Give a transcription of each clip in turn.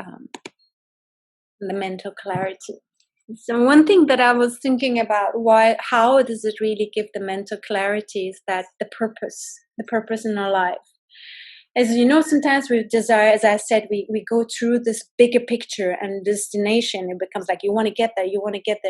um, the mental clarity. So one thing that I was thinking about, how does it really give the mental clarity, is that the purpose in our life. As you know, sometimes we desire, as I said, we go through this bigger picture and destination. It becomes like you want to get there,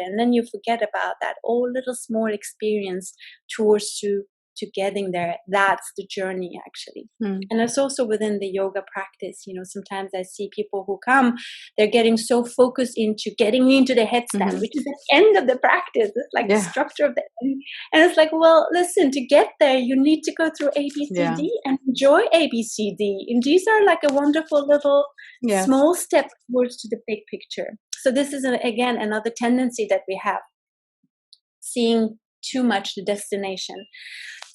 and then you forget about that all little small experience towards to getting there. That's the journey, actually. And it's also within the yoga practice. Sometimes I see people who come, they're getting so focused into getting into the headstand, which is the end of the practice. It's like the structure of the end. And it's like, well, listen, to get there, you need to go through A, B, C, D and enjoy A, B, C, D. And these are like a wonderful little small step towards to the big picture. So this is, again, another tendency that we have, seeing too much the destination.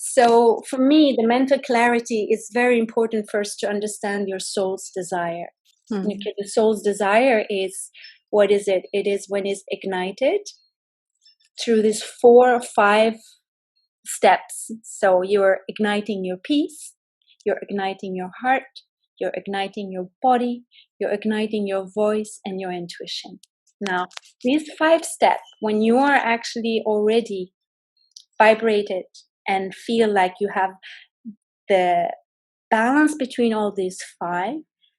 So for me, the mental clarity is very important first to understand your soul's desire. Okay, the soul's desire is, what is it? It is when it's ignited through these 4 or 5 steps. So you're igniting your peace, you're igniting your heart, you're igniting your body, you're igniting your voice and your intuition. Now, these 5 steps, when you are actually already vibrated and feel like you have the balance between all these 5,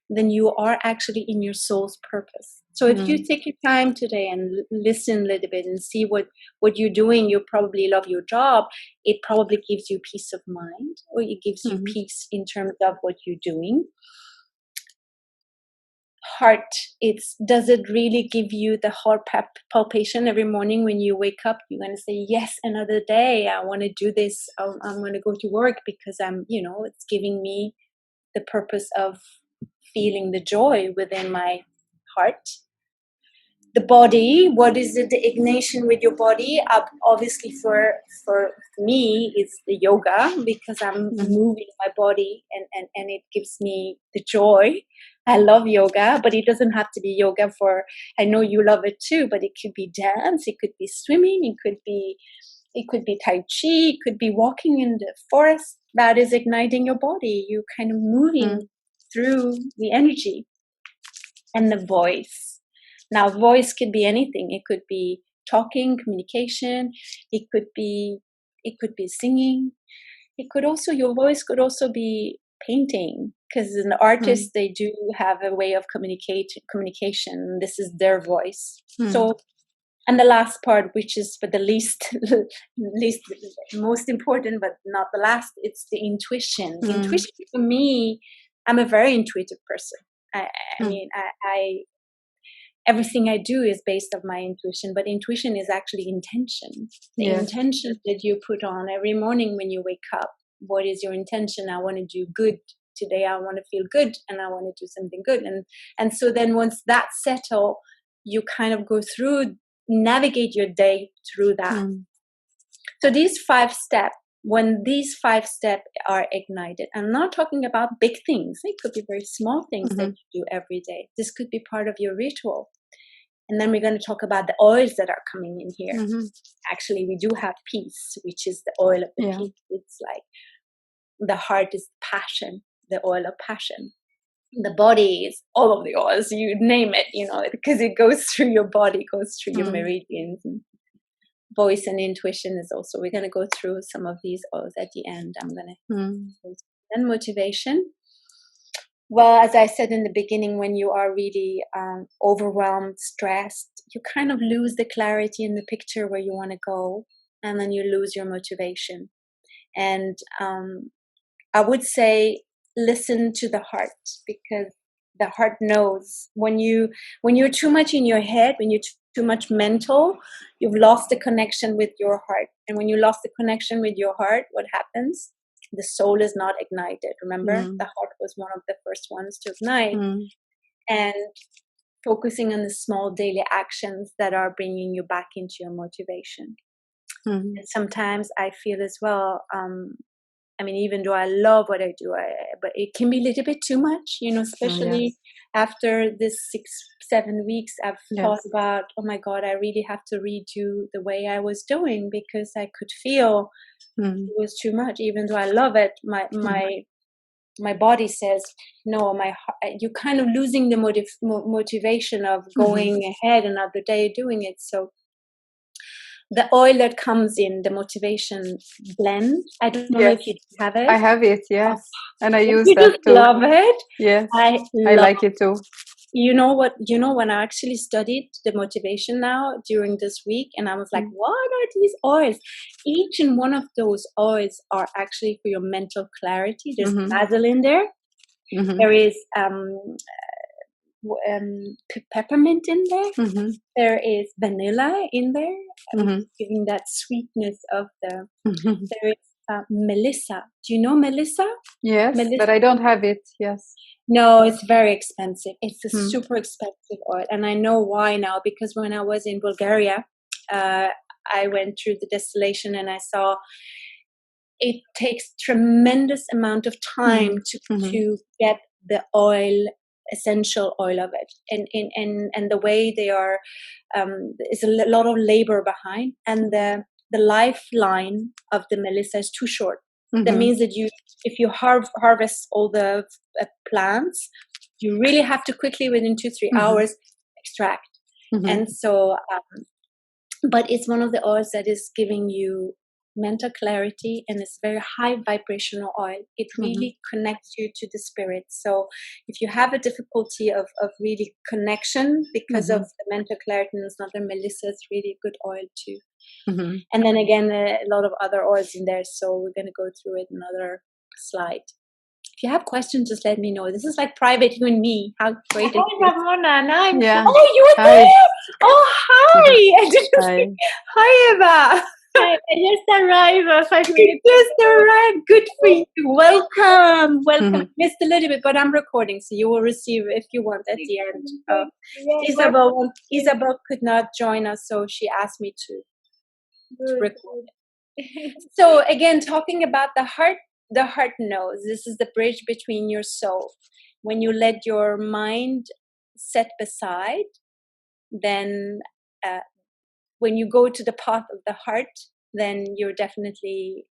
then you are actually in your soul's purpose. So if you take your time today and listen a little bit and see what you're doing, you probably love your job. It probably gives you peace of mind, or it gives you peace in terms of what you're doing. Heart, does it really give you the heart palpitation every morning when you wake up? You're going to say, yes, another day, I want to do this. I'm going to go to work because it's giving me the purpose of feeling the joy within my heart. The body, what is it? The ignition with your body. Obviously, for me, it's the yoga, because I'm moving my body and it gives me the joy. I love yoga, but it doesn't have to be yoga I know you love it too, but it could be dance, it could be swimming, it could be Tai Chi, it could be walking in the forest. That is igniting your body. You're kind of moving through the energy. And the voice. Now, voice could be anything. It could be talking, communication. It could be singing. Your voice could also be painting, because an artist, they do have a way of communication. This is their voice. So, and the last part, which is for the least most important, but not the last, it's the intuition. Intuition for me, I'm a very intuitive person. I mean, everything I do is based on my intuition, but intuition is actually intention. The intention that you put on every morning when you wake up. What is your intention? I want to do good today. I want to feel good, and I want to do something good. And so then once that's settled, you kind of go through, navigate your day through that. So these 5 steps, when these 5 steps are ignited, I'm not talking about big things. It could be very small things that you do every day. This could be part of your ritual. And then we're going to talk about the oils that are coming in here. Actually, we do have peace, which is the oil of the peace. It's like the heart is passion, the oil of passion. The body is all of the oils, you name it, because it goes through your body, goes through your meridians. And voice and intuition is also, we're going to go through some of these oils at the end. I'm going to and motivation. Well, as I said in the beginning, when you are really overwhelmed, stressed, you kind of lose the clarity in the picture where you want to go, and then you lose your motivation. And I would say listen to the heart, because the heart knows when you're too much in your head, when you're too much mental, you've lost the connection with your heart. And when you lost the connection with your heart, what happens? The soul is not ignited. Remember, the heart was one of the first ones to ignite. And focusing on the small daily actions that are bringing you back into your motivation. And sometimes I feel as well, even though I love what I do, but it can be a little bit too much, especially after this 6-7 weeks, I've thought about, oh my God, I really have to redo the way I was doing, because I could feel it was too much. Even though I love it, my my body says no, you're kind of losing the motivation of going ahead another day doing it. So the oil that comes in the motivation blend, I don't know Yes, if you have it. I have it. Yes, and I use You that just too. love it. Yes, I I love. like it too. You know what? When I actually studied the motivation now during this week, and I was like, what are these oils? Each and one of those oils are actually for your mental clarity. There's basil in there. There is peppermint in there. There is vanilla in there, giving that sweetness of the. There is melissa. Do you know melissa? Yes, Melissa. but I don't have it. Yes. No, it's very expensive. It's a super expensive oil. And I know why now, because when I was in Bulgaria, I went through the distillation and I saw it takes tremendous amount of time to get the oil, essential oil of it. And the way they are, is a lot of labor behind. And the lifeline of the melissa is too short. That means that if you harvest all the plants, you really have to quickly, within 2-3 hours, extract. And so, but it's one of the oils that is giving you mental clarity, and it's very high vibrational oil. It really connects you to the spirit. So if you have a difficulty of really connection because of the mental clarity, and it's not the melissa, it's really a good oil too. And then again, a lot of other oils in there. So we're going to go through it another slide. If you have questions, just let me know. This is like private, you and me. How great it is. Ramona, Oh, you were there! Oh, hi! Hi. Hi, Eva. I just arrived 5 minutes. Just arrived. Good for you. Welcome. Missed a little bit, but I'm recording, so you will receive if you want at the end. Isabel could not join us, so she asked me to record. So again, talking about the heart knows. This is the bridge between your soul. When you let your mind set beside, then when you go to the path of the heart, then you're definitely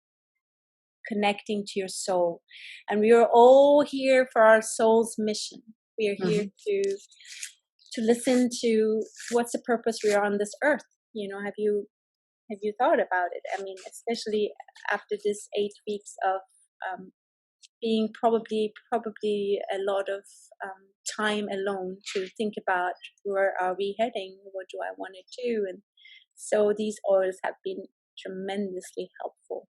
connecting to your soul. And we are all here for our soul's mission. We are here to listen to what's the purpose we are on this earth. Have you thought about it? I mean, especially after this 8 weeks of being probably a lot of time alone to think about where are we heading, what do I want to do, and so these oils have been tremendously helpful.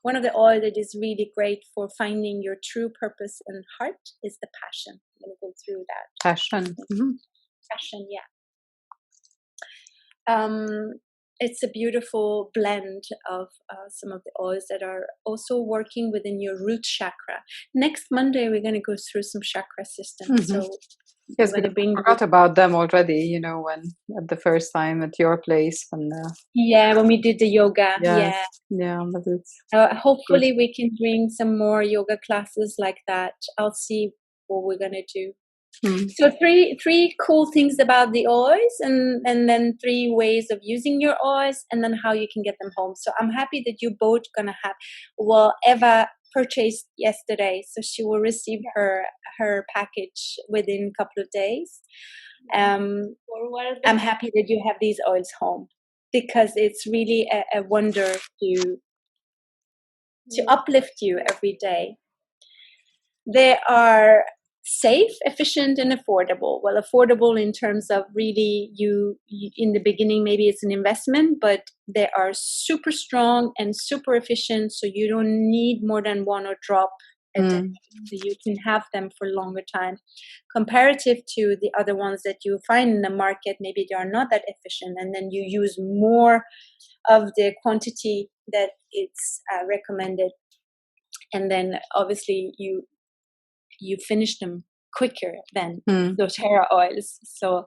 One of the oils that is really great for finding your true purpose and heart is the passion. I'm going to go through that. Passion. Passion, yeah. It's a beautiful blend of some of the oils that are also working within your root chakra. Next Monday, we're going to go through some chakra systems. So yes, we forgot about them already, when at the first time at your place. When we did the yoga. Yes. Yeah, but it's hopefully good. We can bring some more yoga classes like that. I'll see what we're going to do. So three cool things about the oils, and then 3 ways of using your oils, and then how you can get them home. So I'm happy that you both gonna have. Well, Eva purchased yesterday, so she will receive her package within a couple of days. I'm happy that you have these oils home, because it's really a wonder to uplift you every day. They are safe, efficient, and affordable. Well, affordable in terms of really you in the beginning, maybe it's an investment, but they are super strong and super efficient, so you don't need more than 1 or drop a day. So you can have them for a longer time. Comparative to the other ones that you find in the market, maybe they are not that efficient, and then you use more of the quantity that it's recommended, and then obviously you finish them quicker than doTERRA oils. So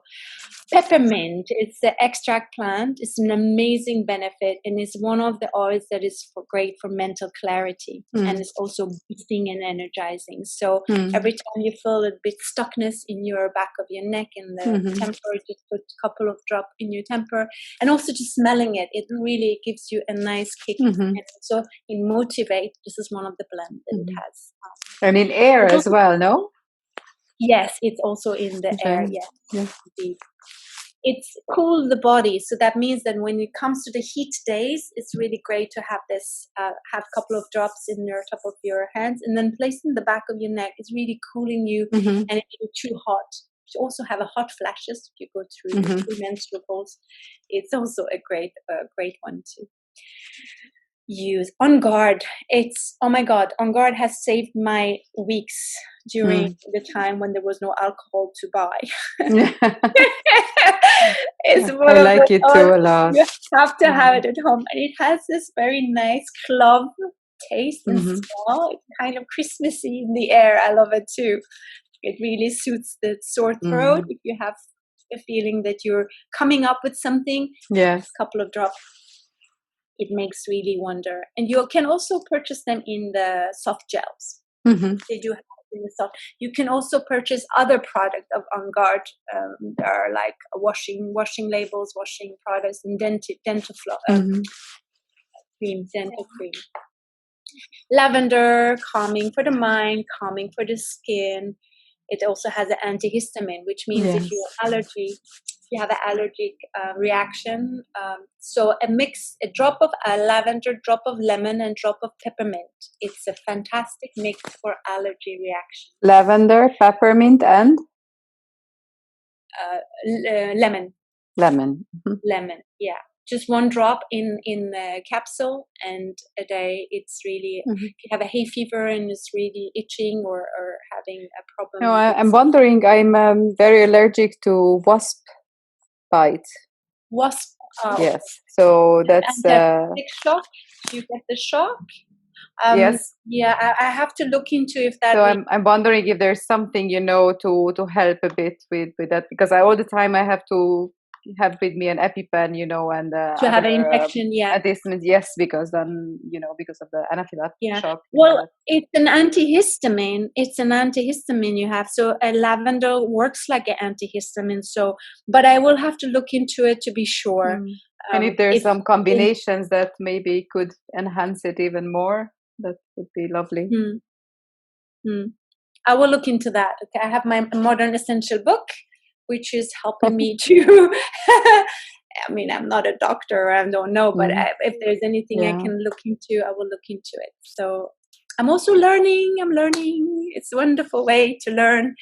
peppermint, it's the extract plant. It's an amazing benefit, and it's one of the oils that is great for mental clarity, and it's also boosting and energizing. So every time you feel a bit stuckness in your back of your neck and the temper, just put a couple of drops in your temper, and also just smelling it really gives you a nice kick. And so it motivates. This is one of the blends that it has. And in air It's as also, well, no? yes, it's also in the air. Okay. Yes, Yeah. indeed. It's cool the body, so that means that when it comes to the heat days, it's really great to have this, have a couple of drops in your top of your hands, and then place in the back of your neck. It's really cooling you, Mm-hmm. and it's not too hot. You also have a hot flashes if you go through Mm-hmm. premenstruals. It's also a great one to use. On Guard, it's, oh my god, On Guard has saved my weeks during the time when there was no alcohol to buy. It's one I of like the it oils too a lot. you have to have it at home, and it has this very nice clove taste and Mm-hmm. smell. It's kind of Christmassy in the air. I love it too. It really suits the sore throat. Mm-hmm. If you have a feeling that you're coming up with something, Yes. a couple of drops, it makes really wonder. And you can also purchase them in the soft gels. Mm-hmm. They do have in the soft. You can also purchase other products of On Guard. There are like washing labels, washing products, and dental Mm-hmm. cream, dental cream. Lavender, calming for the mind, calming for the skin. It also has an antihistamine, which means if you have an allergic reaction. So a drop of lavender, drop of lemon, and drop of peppermint. It's a fantastic mix for allergy reaction. Lavender, peppermint, and Lemon. lemon. Mm-hmm. Lemon, yeah. Just one drop in a capsule, and a day. It's really, Mm-hmm. if you have a hay fever and it's really itching or having a problem. No, I'm wondering, I'm very allergic to wasp bite. Wasp. Yes, so that's shock. You get the shock. yes. Yeah, I have to look into if that. So I'm wondering if there's something, you know, to help a bit with that, because all the time I have to have with me an EpiPen, you know, and to have an infection, yeah. antihistamines, yes, because then, you know, because of the anaphylactic shock. Well, it's an antihistamine. It's an antihistamine you have. So a lavender works like an antihistamine. So, but I will have to look into it to be sure. And if there's some combinations that maybe could enhance it even more, that would be lovely. I will look into that. Okay, I have my Modern Essential book, which is helping me to. I mean, I'm not a doctor, I don't know, but if there's anything I can look into, I will look into it. So I'm also learning. I'm learning. It's a wonderful way to learn.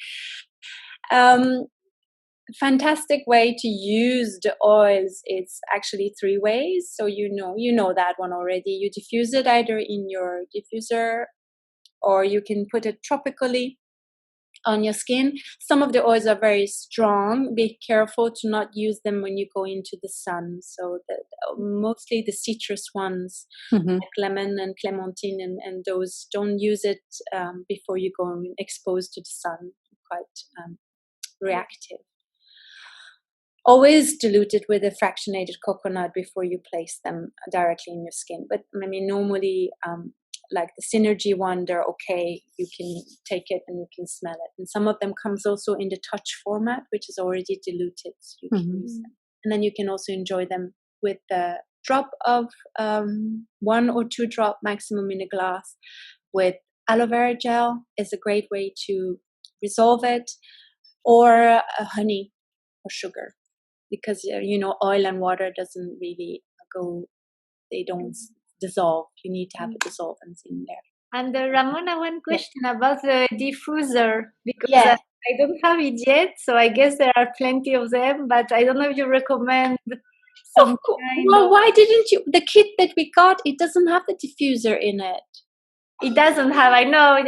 Fantastic way to use the oils. It's actually 3 ways. So you know that one already. You diffuse it either in your diffuser, or you can put it tropically on your skin. Some of the oils are very strong. Be careful to not use them when you go into the sun. So mostly the citrus ones, like lemon and clementine, and those, don't use it before you go exposed to the sun. Quite reactive. Always dilute it with a fractionated coconut before you place them directly in your skin. But I mean, normally, like the Synergy one, they're okay. You can take it and you can smell it. And some of them comes also in the touch format, which is already diluted. So you can use them. And then you can also enjoy them with a drop of 1 or 2 drop maximum in a glass. With aloe vera gel is a great way to resolve it, or honey or sugar. Because oil and water doesn't really go, they don't dissolve. You need to have a dissolvent in there. And Ramona, one question about the diffuser, because I don't have it yet, so I guess there are plenty of them, but I don't know if you recommend some well, why didn't you? The kit that we got, it doesn't have the diffuser in it. It doesn't have, I know,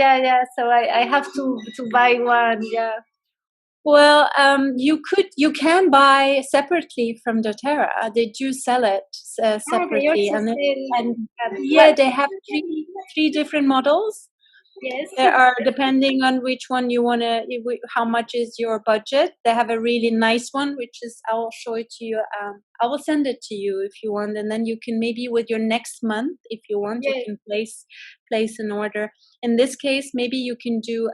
so I have to buy one, Well, you can buy separately from doTERRA. They do sell it separately, they have three different models. Yes, there are, depending on which one you want to, how much is your budget. They have a really nice one, which is, I will show it to you. I will send it to you if you want, and then you can maybe with your next month, if you want, you can place an order. In this case, maybe you can do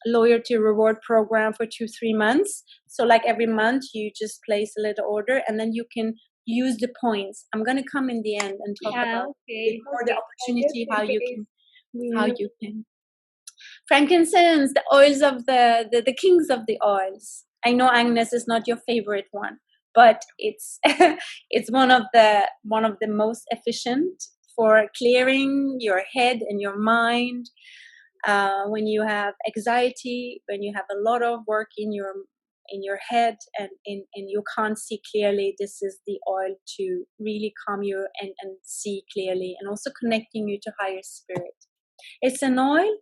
loyalty reward program for 2-3 months. So like every month you just place a little order, and then you can use the points. I'm going to come in the end and talk about the opportunity, how you can Frankincense, the oils of the kings of the oils. I know, Agnes, is not your favorite one, but it's it's one of the most efficient for clearing your head and your mind. When you have anxiety, when you have a lot of work in your head and you can't see clearly, this is the oil to really calm you and see clearly, and also connecting you to higher spirit. It's an oil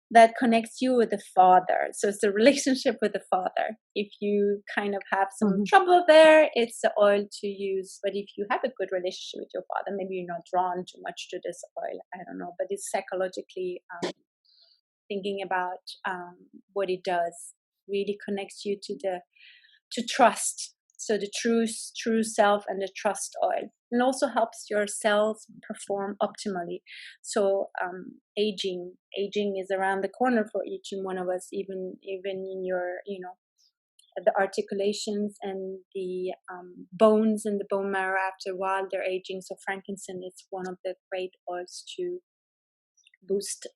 that connects you with the Father. So it's a relationship with the Father. If you kind of have some trouble there, it's the oil to use. But if you have a good relationship with your Father, maybe you're not drawn too much to this oil. I don't know. But it's psychologically thinking about what it does. Really connects you to trust. So the true self and the trust oil. And also helps your cells perform optimally. So aging is around the corner for each and one of us, even in your, the articulations and the bones and the bone marrow. After a while, they're aging. So frankincense is one of the great oils to boost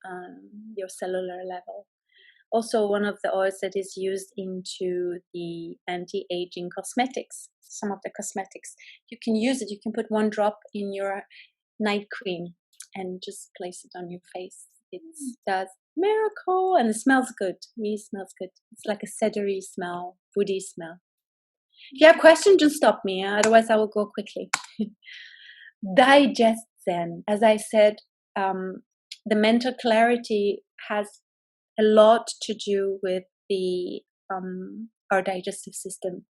your cellular level. Also, one of the oils that is used into the anti-aging cosmetics. Some of the cosmetics, you can use it. You can put 1 drop in your night cream and just place it on your face. It does miracle, and it smells good. Really smells good. It's like a cedary smell, woody smell. If you have questions, just stop me. Otherwise, I will go quickly. Digest Zen. As I said, the mental clarity has a lot to do with the our digestive system.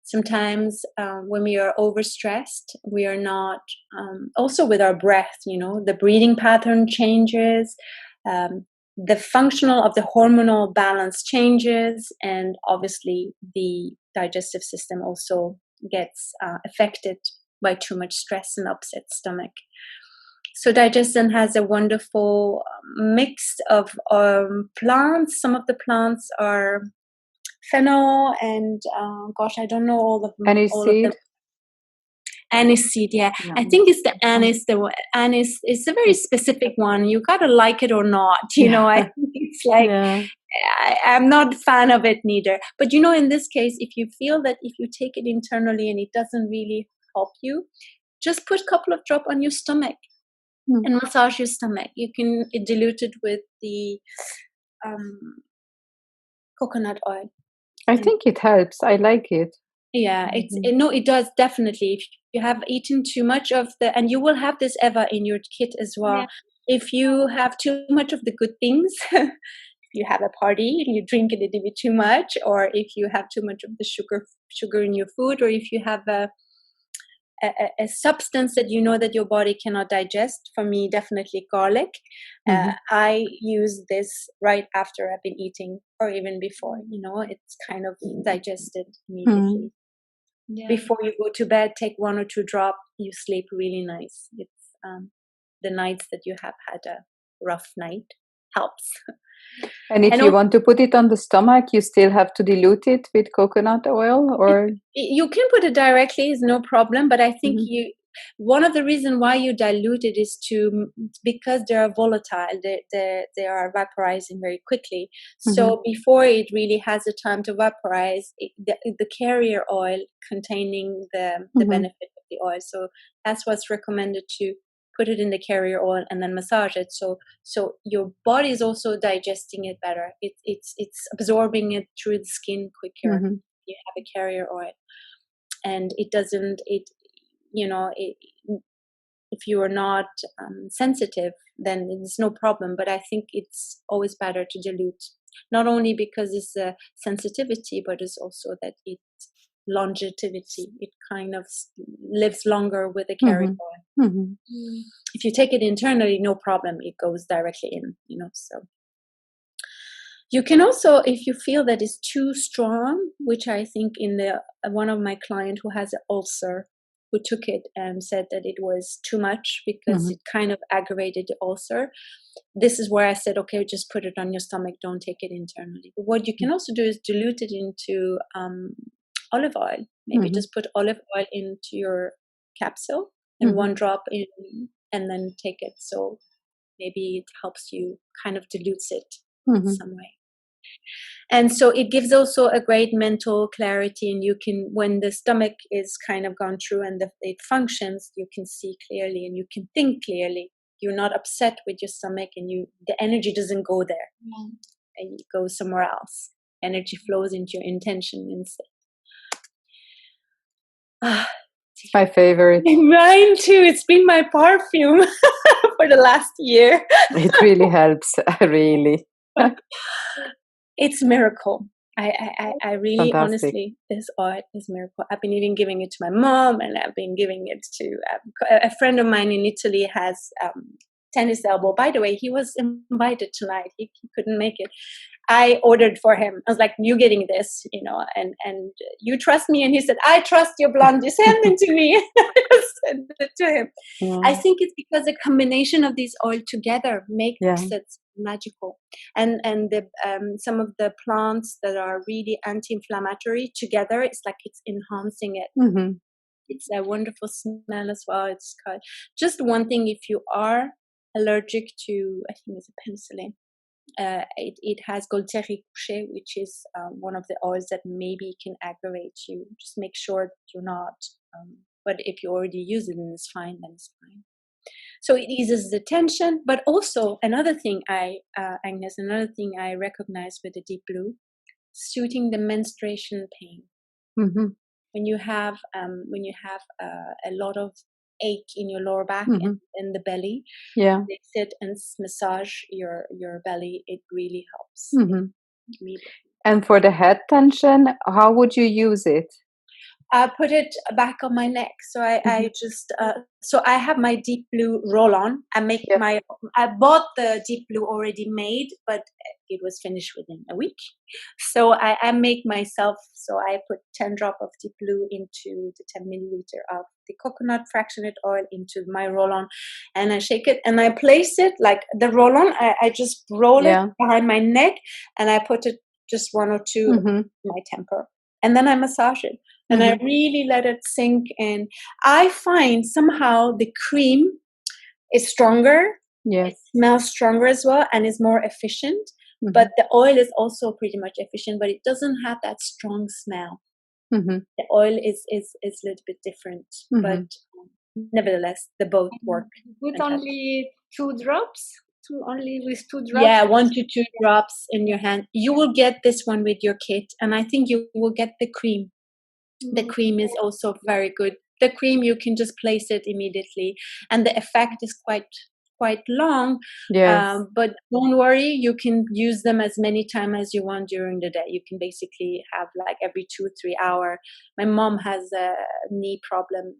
Sometimes when we are overstressed, we are not, also with our breath, the breathing pattern changes, the functional of the hormonal balance changes, and obviously the digestive system also gets affected by too much stress and upset stomach. So Digest-Zen has a wonderful mix of plants. Some of the plants are fennel and I don't know all of them. Aniseed. Aniseed, yeah. I think it's the anise. The anise is a very specific one. You gotta like it or not. I think it's like I'm not a fan of it neither. But in this case, if you feel that if you take it internally and it doesn't really help you, just put a couple of drops on your stomach and massage your stomach. You can dilute it with the coconut oil. I think it helps. I like it. Yeah, it does definitely. If you have eaten too much of and you will have this, Eva, in your kit as well. Yeah. If you have too much of the good things, if you have a party and you drink a little bit too much, or if you have too much of the sugar in your food, or if you have a substance that that your body cannot digest. For me, definitely garlic. I use this right after I've been eating, or even before. It's kind of digested immediately. Yeah. Before you go to bed, take 1 or 2 drops. You sleep really nice. It's the nights that you have had a rough night helps. And if you want to put it on the stomach, you still have to dilute it with coconut oil, or you can put it directly, is no problem. But I think one of the reasons why you dilute it is because they are volatile. They are vaporizing very quickly. So before it really has the time to vaporize, the carrier oil containing the benefit of the oil. So that's what's recommended, to put it in the carrier oil and then massage it. So your body is also digesting it better. It's absorbing it through the skin quicker. You have a carrier oil, and it doesn't. If you are not sensitive, then it's no problem. But I think it's always better to dilute, not only because it's a sensitivity, but it's also that it's longevity. It kind of lives longer with the carrier oil. If you take it internally, no problem. It goes directly in, so. You can also, if you feel that it's too strong, which I think in one of my clients who has an ulcer, who took it and said that it was too much because it kind of aggravated the ulcer. This is where I said, okay, just put it on your stomach. Don't take it internally. But what you can also do is dilute it into olive oil. Maybe just put olive oil into your capsule and 1 drop in, and then take it. So maybe it helps you, kind of dilutes it Mm-hmm. in some way. And so it gives also a great mental clarity, and you can, when the stomach is kind of gone through and it functions, you can see clearly and you can think clearly. You're not upset with your stomach, and the energy doesn't go there. And it goes somewhere else. Energy flows into your intention instead. It's my favorite. Mine too. It's been my perfume for the last year. It really helps, really. It's a miracle. I really, Fantastic. honestly, this oil is a miracle. I've been even giving it to my mom, and I've been giving it to a friend of mine in Italy has tennis elbow. By the way, he was invited tonight. He couldn't make it. I ordered for him. I was like, "You're getting this, and you trust me." And he said, "I trust your blondie. Send it to me." I sent it to him. Yeah. I think it's because the combination of these oil together makes Yeah. it magical. And the some of the plants that are really anti-inflammatory together, it's like it's enhancing it. Mm-hmm. It's a wonderful smell as well. It's got just one thing. If you are allergic to, I think it's a penicillin. It has Gaultieri Couché, which is one of the oils that maybe can aggravate you. Just make sure that you're not. But if you already use it and it's fine, then it's fine. So it eases the tension. But also another thing, Agnes, another thing I recognize with the deep blue, suiting the menstruation pain. Mm-hmm. When you have a lot of ache in your lower back Mm-hmm. and the belly, Yeah. they sit and massage your belly. It really helps. Mm-hmm. Immediately. And for the head tension, how would you use it? I put it back on my neck. So I just so I have my deep blue roll on. I bought the deep blue already made, but it was finished within a week. So I make myself. So I put 10 drops of deep blue into the 10 milliliter of the coconut fractionate oil into my roll on, and I shake it and I place it like the roll on. I just roll it behind my neck, and I put it just 1 or 2 in my temper, and then I massage it. And I really let it sink in. I find somehow the cream is stronger. Yes. It smells stronger as well and is more efficient. But the oil is also pretty much efficient, but it doesn't have that strong smell. The oil is a little bit different. But nevertheless, they both work. Put only 2 drops? Only with 2 drops? Yeah, 1 to 2 drops in your hand. You will get this one with your kit. And I think you will get the cream. The cream is also very good. The cream, you can just place it immediately, and the effect is quite long. Yes. But don't worry, you can use them as many times as you want during the day. You can basically have like every 2-3 hours. My mom has a knee problem,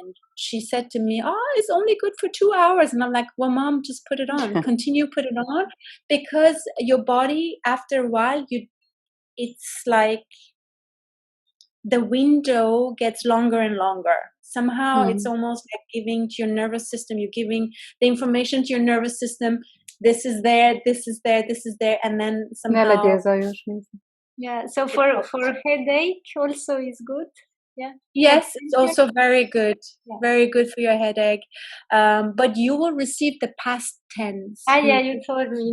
and she said to me, "Oh, it's only good for 2 hours." And I'm like, "Well, Mom, just put it on. Continue, put it on, because your body, after a while, it's like the window gets longer and longer. Somehow it's almost like giving to your nervous system, you're giving the information to your nervous system, this is there, this is there, this is there, and then somehow... Yeah, so for headache also is good. Yeah. Yes, it's also very good. Very good for your headache. But you will receive the past tense. Yeah, you told me.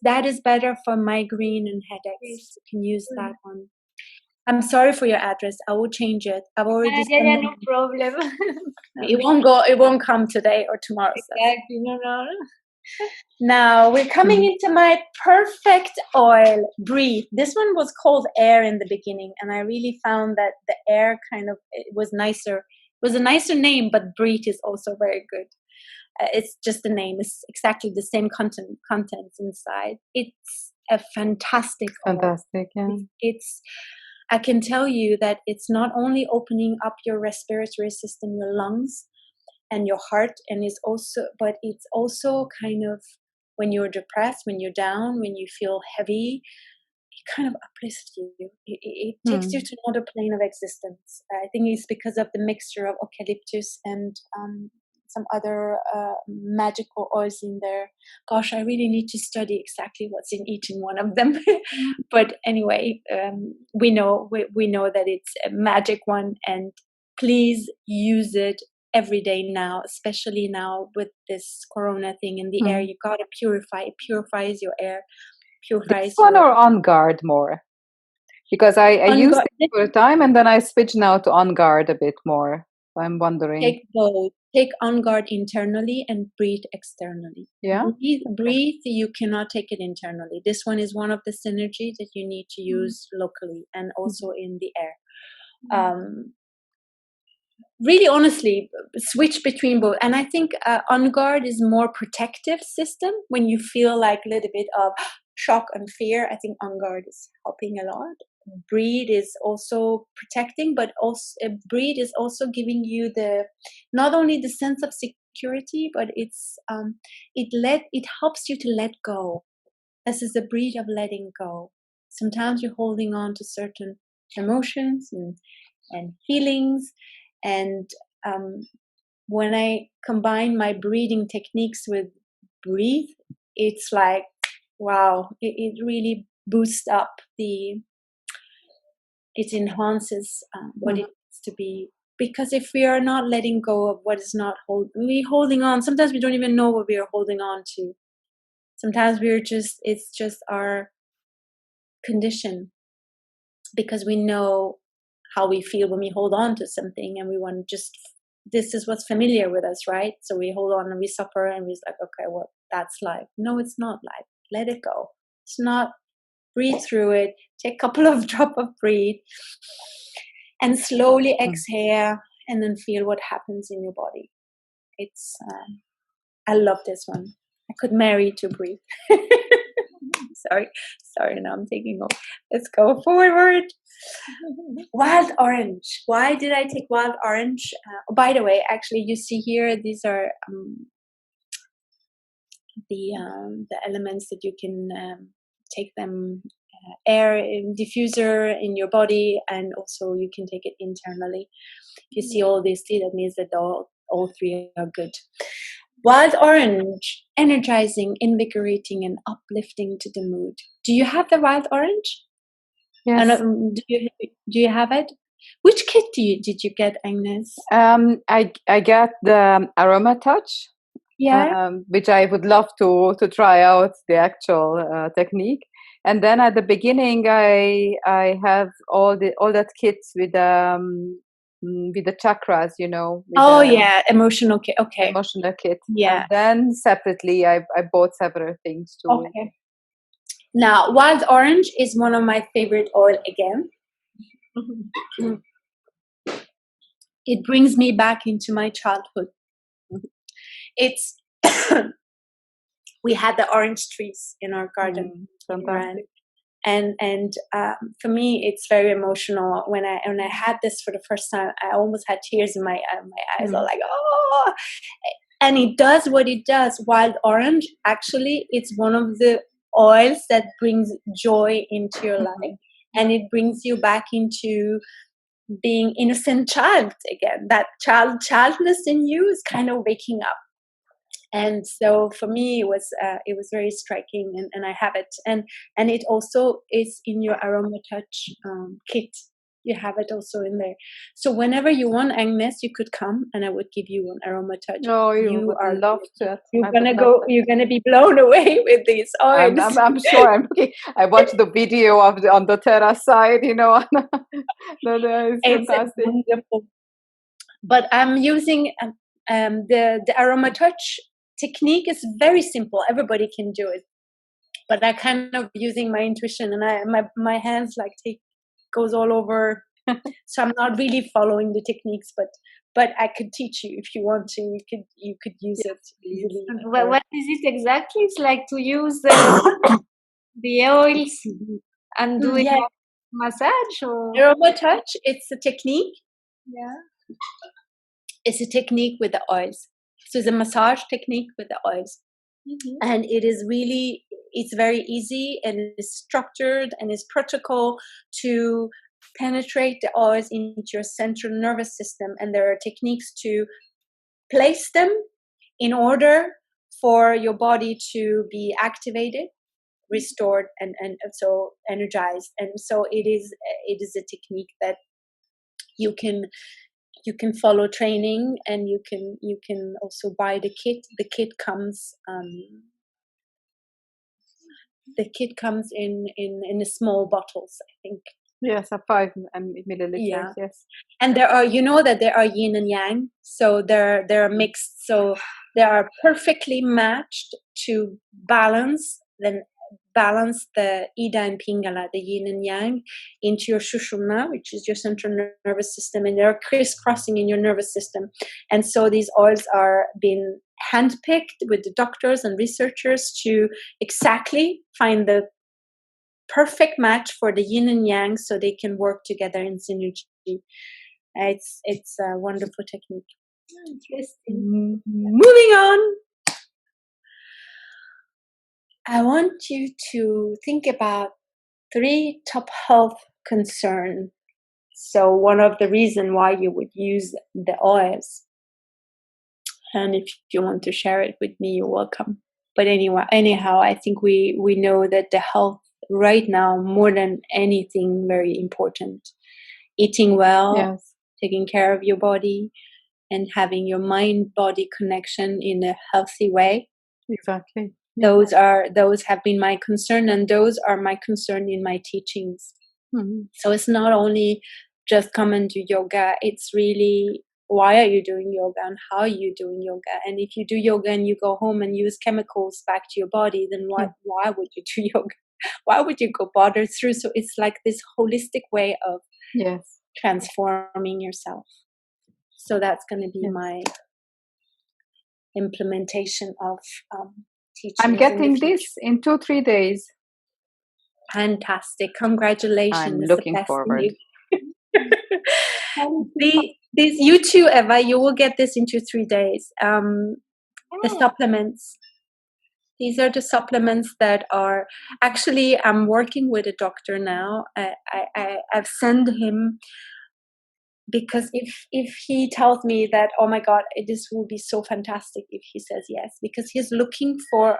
That is better for migraine and headaches. You can use that one. I'm sorry for your address. I will change it. I've already no problem. It won't come today or tomorrow. Exactly. No. Now we're coming into my perfect oil, Breathe. This one was called Air in the beginning, and I really found that the Air it was nicer. It was a nicer name, but Breathe is also very good. It's just the name. It's exactly the same contents inside. It's a fantastic oil. Fantastic, yeah. I can tell you that it's not only opening up your respiratory system, your lungs and your heart, but it's also kind of, when you're depressed, when you're down, when you feel heavy, it kind of uplifts you. It takes you to another plane of existence. I think it's because of the mixture of eucalyptus and some other magical oils in there. Gosh, I really need to study exactly what's in each and one of them. But anyway, we know that it's a magic one, and please use it every day now, especially now with this corona thing in the air. You gotta purify. It purifies your air, purifies this one your... or On Guard more? Because I used it for a time and then I switched now to On Guard a bit more. I'm wondering. Take both. Take On Guard internally and breathe externally. Yeah. Breathe. You cannot take it internally. This one is one of the synergies that you need to use locally and also in the air. Really, honestly, switch between both. And I think On Guard is more protective system. When you feel like a little bit of shock and fear, I think On Guard is helping a lot. Breathe is also protecting, but also Breathe is also giving you the not only the sense of security, but it helps you to let go. This is the Breathe of letting go. Sometimes you're holding on to certain emotions and feelings, and when I combine my breathing techniques with Breathe, it's like, wow, it really boosts up it enhances what it needs to be. Because if we are not letting go of what is not we're holding on. Sometimes we don't even know what we are holding on to. Sometimes it's just our condition, because we know how we feel when we hold on to something, and we want to this is what's familiar with us, right? So we hold on and we suffer, and we're like, okay, well, that's life. No, it's not life. Let it go. It's not. Breathe through it. Take a couple of drops of breathe and slowly exhale, and then feel what happens in your body. It's I love this one. I could marry to breathe. sorry, now I'm taking off. Let's go forward. Wild orange. Why did I take wild orange? By the way, actually, you see here, these are the elements that you can take them air diffuser in your body, and also you can take it internally. If you see all these three, that means that all three are good. Wild orange, energizing, invigorating, and uplifting to the mood. Do you have the wild orange? Yes. Do you have it? Which kit did you get, Agnes? I got the Aroma Touch. Yeah. Which I would love to try out the actual technique. And then at the beginning, I have all that kits with the chakras, Emotional kit. Okay. Emotional kit. Yeah. And then separately, I bought several things too. Okay. Now, wild orange is one of my favorite oil again. It brings me back into my childhood. It's we had the orange trees in our garden, and for me, it's very emotional. When I had this for the first time, I almost had tears in my eyes. I was like, oh! And it does what it does. Wild orange, actually, it's one of the oils that brings joy into your life, and it brings you back into being innocent child again. That childness in you is kind of waking up. And so for me, it was very striking, and I have it, and it also is in your Aroma Touch kit. You have it also in there. So whenever you want, Agnes, you could come, and I would give you an Aroma Touch. Oh, you would love to. You're gonna be blown away with these oils. I'm sure. I'm looking. I watched the video of on the terrace side. It's fantastic. Wonderful. But I'm using the Aroma Touch technique is very simple. Everybody can do it, but I kind of using my intuition, and my hands goes all over. So I'm not really following the techniques, but I could teach you if you want to. You could use it easily. What is it exactly? It's like to use the oils and doing massage or Aroma Touch. It's a technique. Yeah, it's a technique with the oils. So it's a massage technique with the oils. And it's very easy, and it's structured, and it's protocol to penetrate the oils into your central nervous system. And there are techniques to place them in order for your body to be activated, restored, and so energized. And so it is a technique that you can you can follow training, and you can also buy the kit. The kit comes in a small bottles, I think. Yes, a 5 milliliters. Yeah. Yes. And there are, that there are yin and yang, so they're mixed, so they are perfectly matched to balance the Ida and Pingala, the yin and yang, into your Shushumna, which is your central nervous system, and they're crisscrossing in your nervous system. And so these oils are being handpicked with the doctors and researchers to exactly find the perfect match for the yin and yang, so they can work together in synergy. It's a wonderful technique. Interesting. Moving on. I want you to think about 3 top health concerns. So one of the reasons why you would use the oils. And if you want to share it with me, you're welcome. But anyhow, I think we know that the health right now, more than anything, very important. Eating well, Yes. taking care of your body, and having your mind-body connection in a healthy way. Exactly. Those have been my concern, and those are my concern in my teachings. Mm-hmm. So it's not only just come and do yoga, it's really why are you doing yoga and how are you doing yoga. And if you do yoga and you go home and use chemicals back to your body, then why would you do yoga? Why would you go bother through? So it's like this holistic way of transforming yourself. So that's going to be my implementation of teaching. I'm getting this in 2-3 days. Fantastic. Congratulations. I'm looking forward. These you too, Eva, you will get this in 2-3 days. The supplements. These are the supplements that are actually, I'm working with a doctor now. I've sent him, because if he tells me that, oh my God, this will be so fantastic if he says yes, because he's looking for,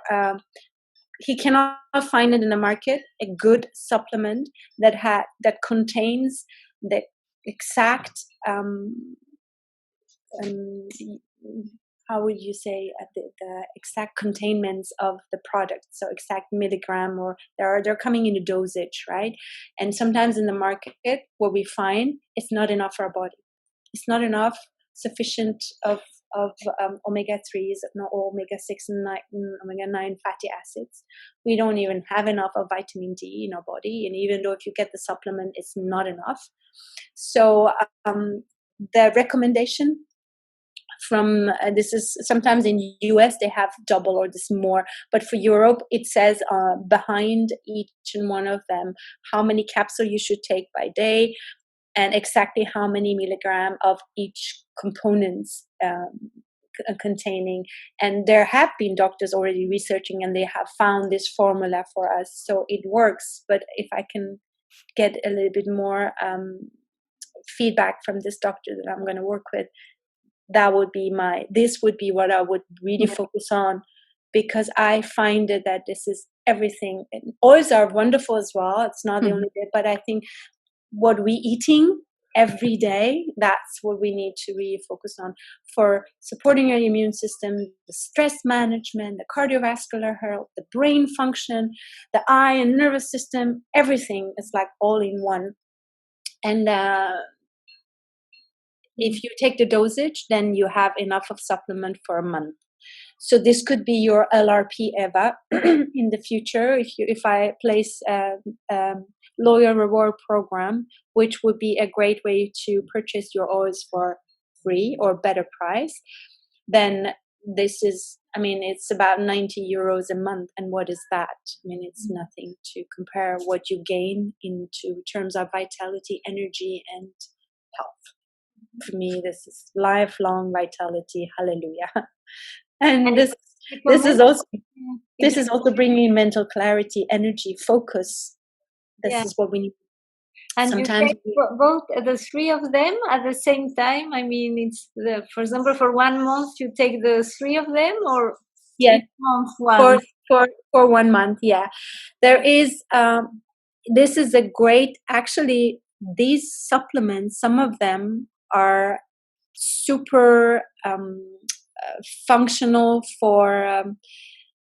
he cannot find it in the market, a good supplement that contains the exact, how would you say, the exact containments of the product, so exact milligram, or they're coming in a dosage, right? And sometimes in the market, what we find, it's not enough for our body. It's not enough sufficient of omega-3s, not omega-6 and omega-9 fatty acids. We don't even have enough of vitamin D in our body, and even though if you get the supplement, it's not enough. So the recommendation from this is, sometimes in US they have double or this more, but for Europe it says behind each and one of them how many capsules you should take by day, and exactly how many milligram of each components containing. And there have been doctors already researching, and they have found this formula for us, so it works. But if I can get a little bit more feedback from this doctor that I'm going to work with, this would be what I would really focus on, because I find that this is everything. And oils are wonderful as well. It's not the only bit, but I think what we eating every day, that's what we need to really focus on for supporting your immune system, the stress management, the cardiovascular health, the brain function, the eye and nervous system, everything is like all in one. And if you take the dosage, then you have enough of supplement for a month. So this could be your LRP, Eva, in the future. If I place a loyal reward program, which would be a great way to purchase your oils for free or better price, then this is, it's about 90 euros a month. And what is that? It's nothing to compare what you gain into terms of vitality, energy, and health. For me, this is lifelong vitality. Hallelujah. And this is also bringing mental clarity, energy, focus. This is what we need. And sometimes you take both the 3 of them at the same time. It's for example, for 1 month you take the 3 of them, or each month one? For 1 month. Yeah, there is. This is a great. Actually, these supplements, some of them are super functional for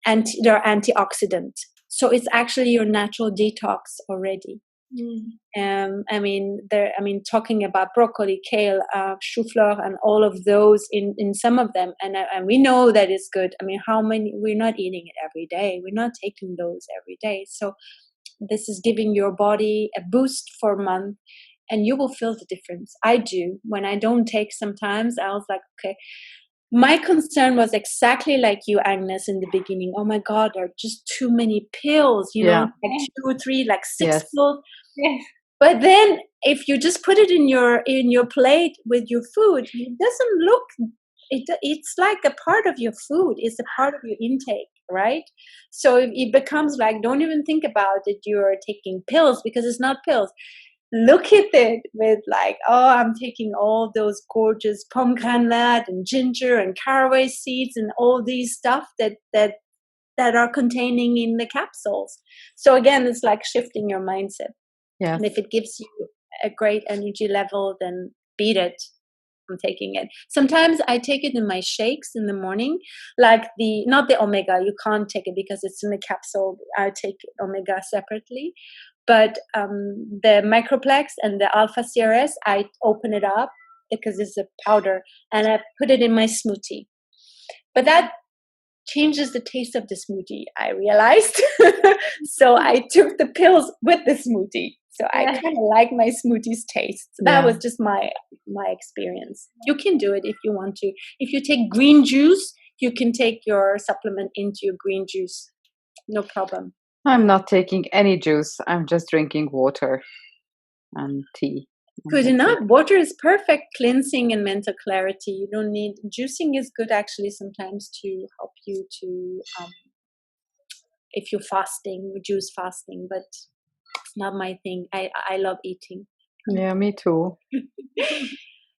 they're antioxidant. So it's actually your natural detox already. Talking about broccoli, kale, chou fleur, and all of those in some of them, and we know that it's good. I mean, how many? We're not eating it every day. We're not taking those every day. So this is giving your body a boost for a month, and you will feel the difference. I do. When I don't take sometimes, I was like, okay. My concern was exactly like you, Agnes, in the beginning. Oh my God, there are just too many pills, like 2 or 3, like 6 pills. Yes. But then if you just put it in your plate with your food, it doesn't look, it's like a part of your food. It's a part of your intake, right? So it becomes like, don't even think about it. You're taking pills, because it's not pills. Look at it with like, oh, I'm taking all those gorgeous pomegranate and ginger and caraway seeds and all these stuff that are containing in the capsules. So again, it's like shifting your mindset. Yeah. And if it gives you a great energy level, then beat it. I'm taking it. Sometimes I take it in my shakes in the morning, like not the omega. You can't take it because it's in a capsule. I take omega separately. But the Microplex and the Alpha CRS, I open it up because it's a powder, and I put it in my smoothie. But that changes the taste of the smoothie, I realized. So I took the pills with the smoothie. So I kind of like my smoothies taste. So that was just my experience. You can do it if you want to. If you take green juice, you can take your supplement into your green juice. No problem. I'm not taking any juice. I'm just drinking water and tea. Good enough. Water is perfect cleansing and mental clarity. You don't need juicing. Is good actually sometimes to help you to if you're fasting, juice fasting, but it's not my thing. I love eating. Yeah, me too.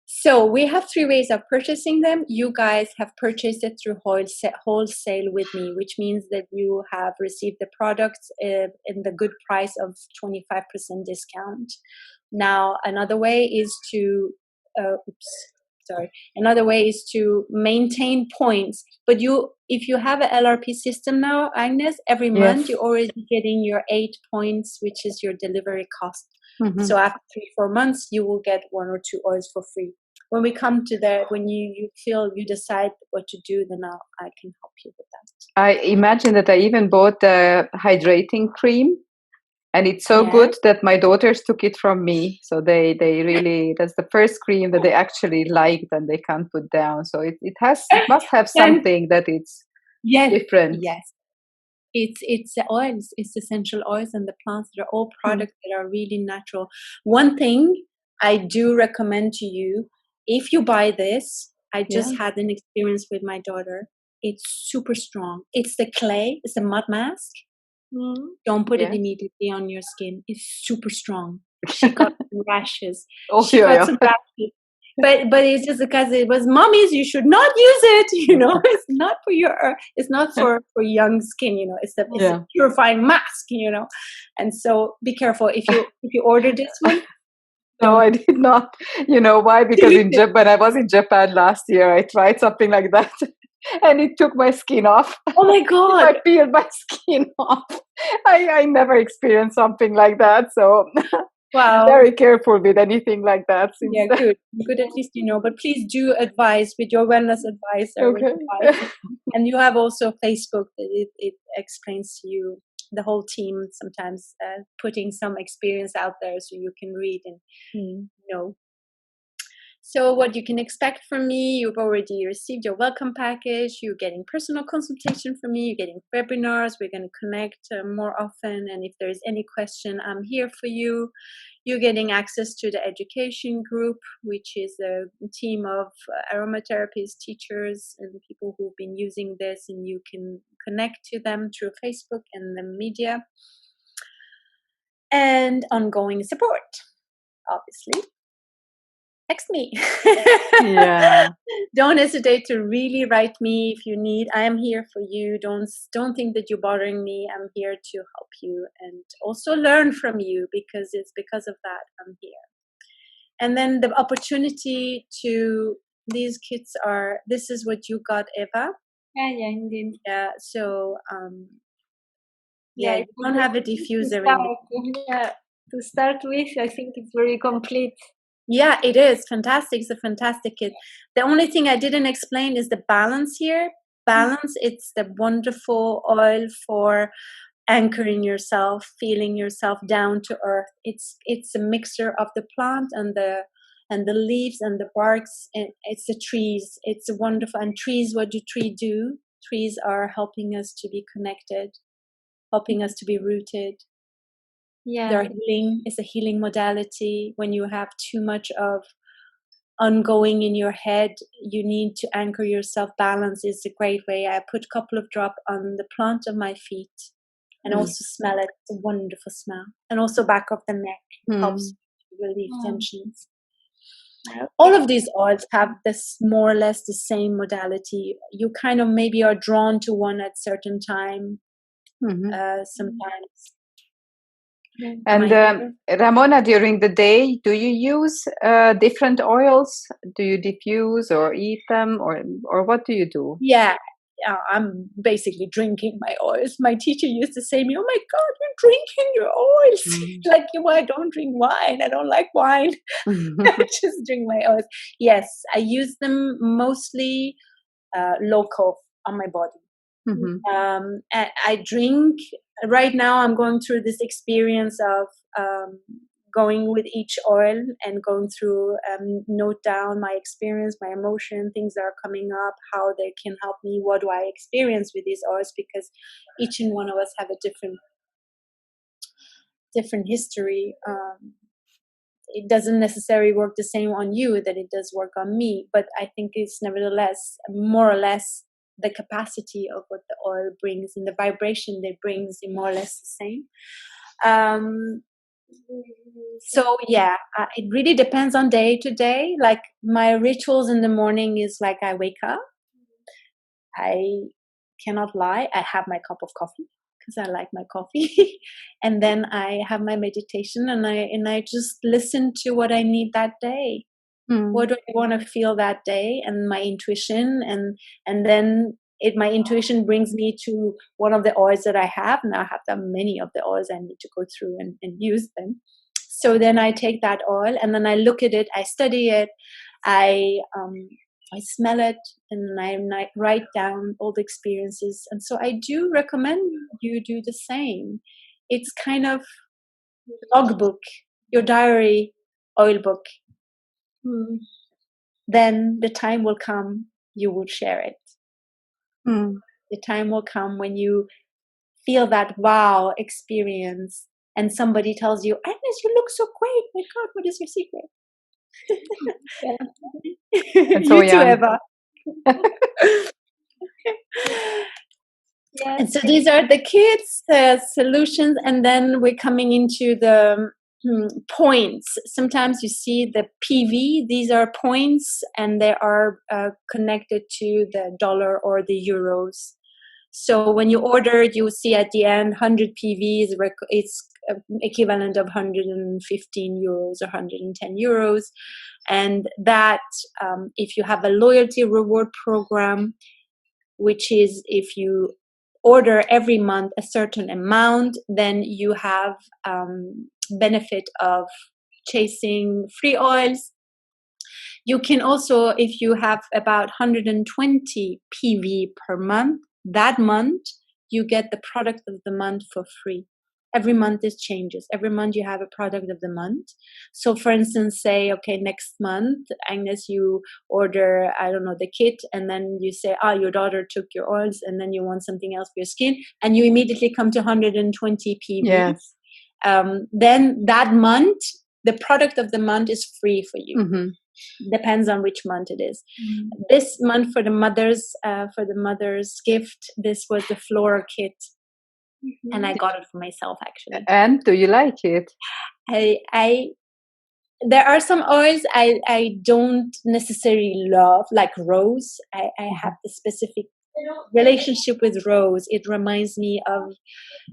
So we have 3 ways of purchasing them. You guys have purchased it through wholesale with me, which means that you have received the products in the good price of 25% discount. Now, another way is to maintain points. But if you have an LRP system now, Agnes, every month you're already getting your 8 points, which is your delivery cost. Mm-hmm. So after 3-4 months, you will get 1 or 2 oils for free. When we come to that, when you decide what to do, then I can help you with that. I imagine that I even bought the hydrating cream, and it's so good that my daughters took it from me. So they really, that's the first cream that they actually liked and they can't put down. So it must have something that it's different. Yes. It's the oils, it's essential oils and the plants. They're all products that are really natural. One thing I do recommend to you, if you buy this, I just had an experience with my daughter. It's super strong. It's the clay, it's the mud mask. Don't put it immediately on your skin. It's super strong. She got some rashes. Some rashes. But it's just because it was mommy's, you should not use it, it's not for young skin, it's a purifying mask, and so be careful if you order this one. No, I did not. You know why? Because when I was in Japan last year, I tried something like that and it took my skin off. Oh my God. I peeled my skin off. I never experienced something like that. So wow. Very careful with anything like that. Good. At least but please do advise with your wellness advisor. Okay. And you have also Facebook that it explains to you, the whole team sometimes putting some experience out there so you can read and know. So what you can expect from me, you've already received your welcome package, you're getting personal consultation from me, you're getting webinars, we're going to connect more often, and if there's any question, I'm here for you. You're getting access to the education group, which is a team of aromatherapists, teachers, and people who've been using this, and you can connect to them through Facebook and the media. And ongoing support, obviously. Text me. Don't hesitate to really write me if you need. I am here for you. Don't think that you're bothering me. I'm here to help you and also learn from you, because it's because of that I'm here. And then the opportunity to These kits are, this is what you got, Eva. Yeah, indeed. Yeah, so you don't have a diffuser. To start with, I think it's very complete. Yeah, it is fantastic. It's a fantastic kit. The only thing I didn't explain is the balance here. Balance, it's the wonderful oil for anchoring yourself, feeling yourself down to earth. It's a mixture of the plant and the leaves and the barks, and it's the trees. It's wonderful. And trees, what do trees do? Trees are helping us to be connected, helping us to be rooted. Yeah, they're healing. It's a healing modality. When you have too much of ongoing in your head, you need to anchor yourself. Balance is a great way. I put a couple of drops on the plant of my feet and also smell it. It's a wonderful smell. And also back of the neck helps to relieve tensions. All of these oils have this more or less the same modality. You kind of maybe are drawn to one at certain time sometimes. And Ramona, during the day, do you use different oils? Do you diffuse or eat them, or what do you do? Yeah, I'm basically drinking my oils. My teacher used to say to me, "Oh my God, you're drinking your oils!" Like, I don't drink wine. I don't like wine. I just drink my oils. Yes, I use them mostly local on my body. And I drink. Right now, I'm going through this experience of going with each oil and going through, note down my experience, my emotion, things that are coming up, how they can help me, what do I experience with these oils, because each and one of us have a different history. It doesn't necessarily work the same on you that it does work on me, but I think it's nevertheless more or less the capacity of what the oil brings and the vibration that it brings is more or less the same. So yeah, it really depends on day to day. Like, my rituals in the morning is like, I wake up, I cannot lie, I have my cup of coffee because I like my coffee. And then I have my meditation, and I just listen to what I need that day. What do I want to feel that day, and my intuition, and then my intuition brings me to one of the oils that I have. Now I have many of the oils I need to go through and use them. So then I take that oil, and then I look at it, I study it, I smell it, and then I write down all the experiences. And so I do recommend you do the same. It's kind of logbook, your diary, oil book. Then the time will come, you will share it. The time will come when you feel that wow experience, and somebody tells you, "Agnes, you look so great. My God, what is your secret?" So you too, Eva. Yes. And so these are the kits, solutions, and then we're coming into the points. Sometimes you see the PV. These are points, and they are connected to the dollar or the euros. So when you order, you see at the end 100 PV it's equivalent of 115 euros or 110 euros. And that, if you have a loyalty reward program, which is if you order every month a certain amount, then you have benefit of chasing free oils. You can also, if you have about 120 PV per month, that month you get the product of the month for free. Every month this changes. Every month you have a product of the month. So for instance, say, okay, next month, Agnes, you order, I don't know, the kit, and then you say, your daughter took your oils, and then you want something else for your skin, and you immediately come to 120 PV. Yes. Then that month, the product of the month is free for you. Depends on which month it is. This month for the mother's gift, this was the floral kit. And I got it for myself, actually. And do you like it? There are some oils I don't necessarily love, like rose. I have the specific relationship with rose. It reminds me of,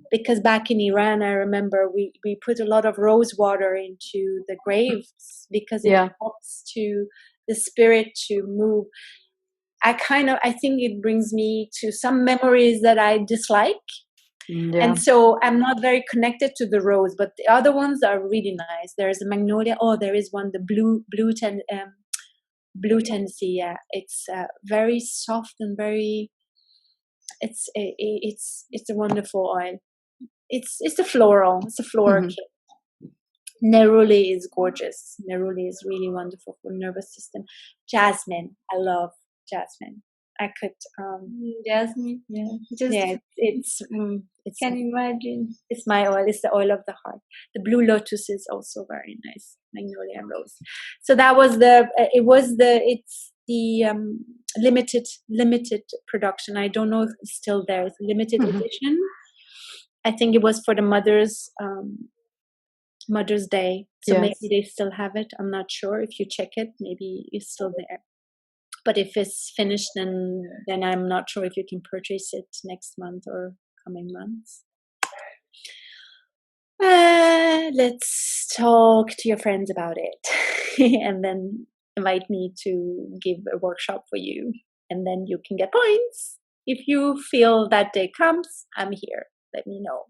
because back in Iran, I remember we put a lot of rose water into the graves because it helps to the spirit to move. I think it brings me to some memories that I dislike. Yeah. And so I'm not very connected to the rose, but the other ones are really nice. There's a magnolia. Oh, there is one, the blue Tennessee. Yeah, it's very soft and very. It's a wonderful oil. It's a floral. It's a floral kit. Neroli is gorgeous. Neroli is really wonderful for nervous system. Jasmine, I love jasmine. I could jasmine. Yeah, just it's can imagine. It's my oil. It's the oil of the heart. The blue lotus is also very nice. Magnolia rose. So that was it's the limited production. I don't know if it's still there. It's limited edition. I think it was for the Mother's Day. So maybe they still have it. I'm not sure. If you check it, maybe it's still there. But if it's finished, then I'm not sure if you can purchase it next month or coming months. Let's talk to your friends about it and then invite me to give a workshop for you. And then you can get points. If you feel that day comes, I'm here. Let me know.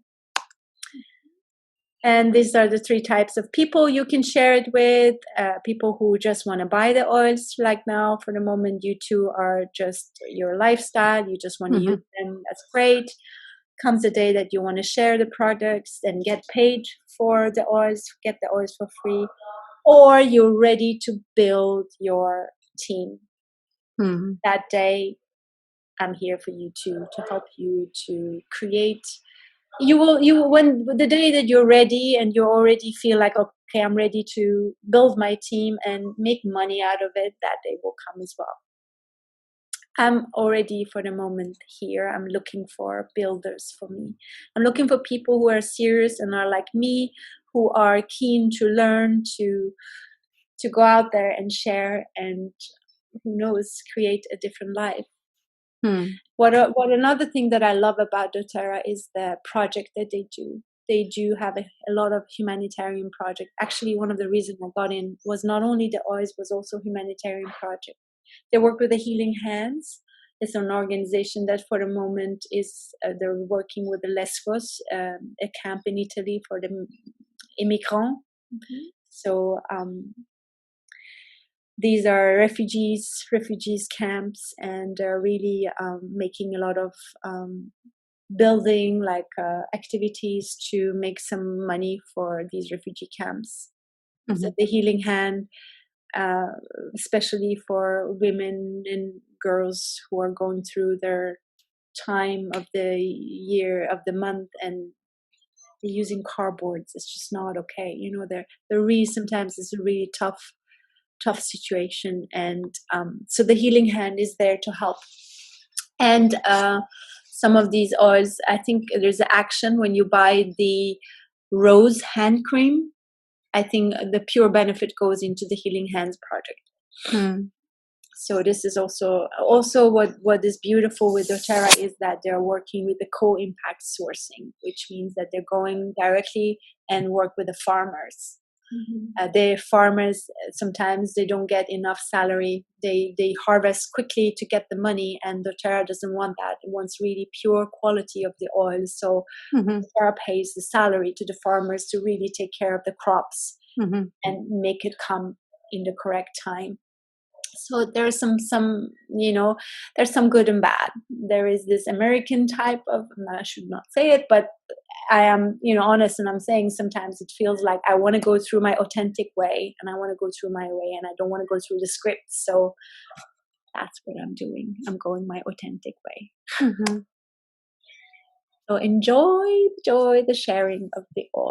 And these are the 3 types of people you can share it with. People who just want to buy the oils, like now, for the moment, you 2 are just your lifestyle. You just want to use them. That's great. Comes a day that you want to share the products and get paid for the oils, get the oils for free. Or you're ready to build your team. That day, I'm here for you to help you to create. When the day that you're ready and you already feel like, okay, I'm ready to build my team and make money out of it, that day will come as well. I'm already for the moment here. I'm looking for builders for me. I'm looking for people who are serious and are like me, who are keen to learn, to go out there and share, and who knows, create a different life. What another thing that I love about doTERRA is the project that they do. They do have a lot of humanitarian project. Actually, one of the reasons I got in was not only the oils, was also humanitarian project. They work with the Healing Hands. It's an organization that for the moment is, they're working with the Lesbos, a camp in Italy for the immigrants. So these are refugees camps, and they're really making a lot of building activities to make some money for these refugee camps. So the Healing Hand, especially for women and girls who are going through their time of the year, of the month, and using cardboards. It's just not okay. They're really, sometimes it's a really tough situation, and so the Healing Hand is there to help. And some of these oils, I think there's an action when you buy the rose hand cream. I think the pure benefit goes into the Healing Hands project. So this is also what is beautiful with doTERRA is that they're working with the co-impact sourcing, which means that they're going directly and work with the farmers. The farmers, sometimes they don't get enough salary. They harvest quickly to get the money, and doTERRA doesn't want that. It wants really pure quality of the oil. So doTERRA pays the salary to the farmers to really take care of the crops and make it come in the correct time. So there's some there's some good and bad. There is this American type of, I should not say it, but I am, honest, and I'm saying sometimes it feels like I want to go through my authentic way, and I want to go through my way, and I don't want to go through the script. So that's what I'm doing. I'm going my authentic way. So enjoy the sharing of the oil.